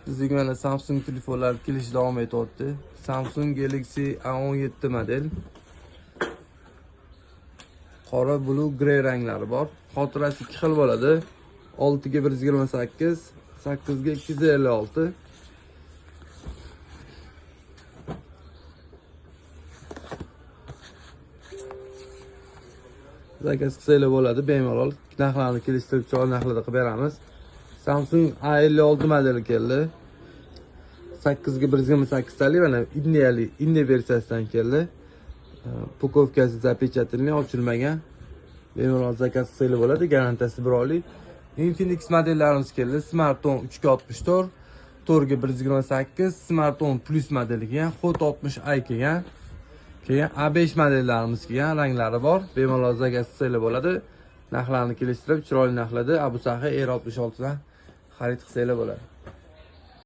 Bizga mana Samsung telefonlar kelish davom etyapti. Samsung Galaxy A17 model. Qora, blue, grey ranglari bor. Xotirasi 2 xil bo'ladi. 6 ga 128, 8 ga 256. Zakaz qilsanglar bo'ladi, bemalol. Narxlarni kelishtirib chiroyli narxlarda qilib beramiz. Samsung A56 modeli keldi. 8 ga 128 talik, mana India versiyasidan keldi. Pukovkasi zapечатанный, ochilmagan. Bemalol zakaz qilsanglar bo'ladi, garantiyasi 1 oylik. Infinix modellarimiz keldi. Smartphone 3 ga 64, 4 ga 128, Smartphone Plus modeli kelgan, Hot 60i kelgan. Keyin A5 modellarimiz kelgan, ranglari bor. Bemalol zakaz qilsanglar bo'ladi. Narxlarni kelishtirib, chiroyli narxlarda Abu Sahi R66 dan xarid qilsanglar bo'ladi.